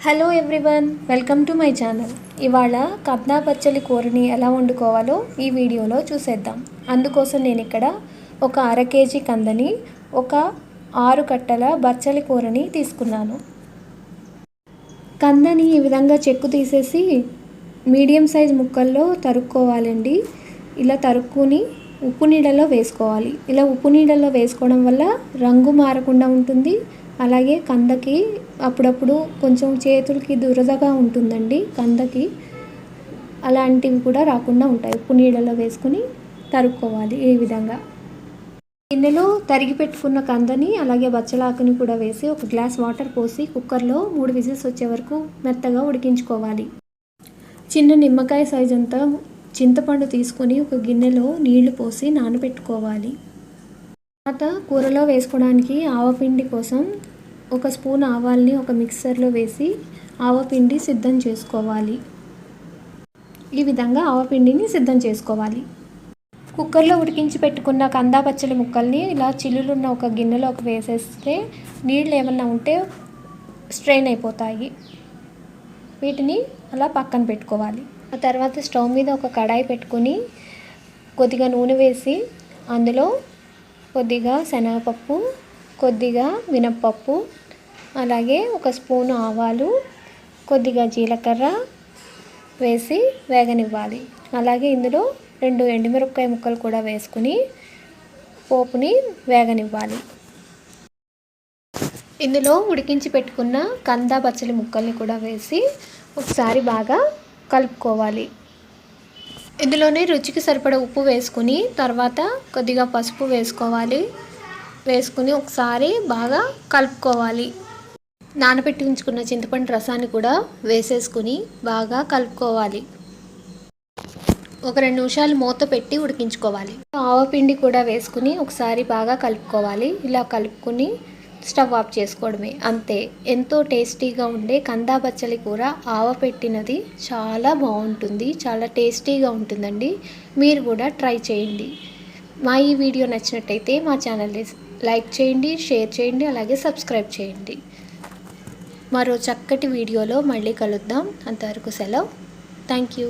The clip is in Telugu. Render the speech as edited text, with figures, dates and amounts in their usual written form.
Hello everyone, welcome to my channel. ఇవాళ కందాబచ్చలి కూరని ఎలా వండుకోవాలో ఈ వీడియోలో చూసేద్దాం. అందుకోసం నేను ఇక్కడ ఒక అర కేజీ కందని, ఒక 6 కట్టల బచ్చలి కూరని తీసుకున్నాను. కందని ఈ విధంగా చెక్కు తీసేసి మీడియం సైజ్ ముక్కల్లో తరుక్కోవాలండి. ఇలా తరుక్కుని ఉప్పు నీళ్ళలో వేసుకోవాలి. ఇలా ఉప్పు నీళ్ళలో వేసుకోవడం వల్ల రంగు మారకుండా ఉంటుంది. అలాగే కందకి అప్పుడప్పుడు కొంచెం చేతులకి దురదగా ఉంటుందండి. కందకి అలాంటివి కూడా రాకుండా ఉంటాయి. ఉప్పు నీళ్ళలో వేసుకుని తరుక్కోవాలి. ఈ విధంగా గిన్నెలో తరిగి పెట్టుకున్న కందని అలాగే బచ్చలాకుని కూడా వేసి ఒక గ్లాస్ వాటర్ పోసి కుక్కర్లో 3 విజిల్స్ వచ్చే వరకు మెత్తగా ఉడికించుకోవాలి. చిన్న నిమ్మకాయ సైజ్ అంతా చింతపండు తీసుకొని ఒక గిన్నెలో నీళ్లు పోసి నానబెట్టుకోవాలి. తర్వాత కూరలో వేసుకోవడానికి ఆవపిండి కోసం ఒక స్పూన్ ఆవాల్ని ఒక మిక్సర్లో వేసి ఆవపిండి సిద్ధం చేసుకోవాలి. ఈ విధంగా ఆవపిండిని సిద్ధం చేసుకోవాలి. కుక్కర్లో ఉడికించి పెట్టుకున్న కందాబచ్చలి ముక్కల్ని ఇలా చిల్లులున్న ఒక గిన్నెలోకి వేసేస్తే నీళ్ళు ఏమన్నా ఉంటే స్ట్రెయిన్ అయిపోతాయి. వీటిని అలా పక్కన పెట్టుకోవాలి. ఆ తర్వాత స్టవ్ మీద ఒక కడాయి పెట్టుకుని కొద్దిగా నూనె వేసి అందులో కొద్దిగా శనగపప్పు, కొద్దిగా మినప్పప్పు, అలాగే ఒక స్పూను ఆవాలు, కొద్దిగా జీలకర్ర వేసి వేగనివ్వాలి. అలాగే ఇందులో 2 ఎండుమిరపకాయ ముక్కలు కూడా వేసుకుని పోపుని వేగనివ్వాలి. ఇందులో ఉడికించి పెట్టుకున్న కందాబచ్చలి ముక్కల్ని కూడా వేసి ఒకసారి బాగా కలుపుకోవాలి. ఇందులోనే రుచికి సరిపడా ఉప్పు వేసుకుని తర్వాత కొద్దిగా పసుపు వేసుకోవాలి. వేసుకుని ఒకసారి బాగా కలుపుకోవాలి. నానబెట్టి ఉంచుకున్న చింతపండు రసాన్ని కూడా వేసేసుకుని బాగా కలుపుకోవాలి. ఒక 2 నిమిషాలు మూత పెట్టి ఉడికించుకోవాలి. ఆవపిండి కూడా వేసుకుని ఒకసారి బాగా కలుపుకోవాలి. ఇలా కలుపుకుని స్టవ్ ఆఫ్ చేసుకోవడమే, అంతే. ఎంతో టేస్టీగా ఉండే కందాబచ్చలి కూర ఆవపెట్టినది చాలా బాగుంటుంది. చాలా టేస్టీగా ఉంటుందండి. మీరు కూడా ట్రై చేయండి. మా ఈ వీడియో నచ్చినట్టయితే మా ఛానల్ని లైక్ చేయండి, షేర్ చేయండి, అలాగే సబ్స్క్రైబ్ చేయండి. మరో చక్కటి వీడియోలో మళ్ళీ కలుద్దాం. అంతవరకు సెలవు. Thank you.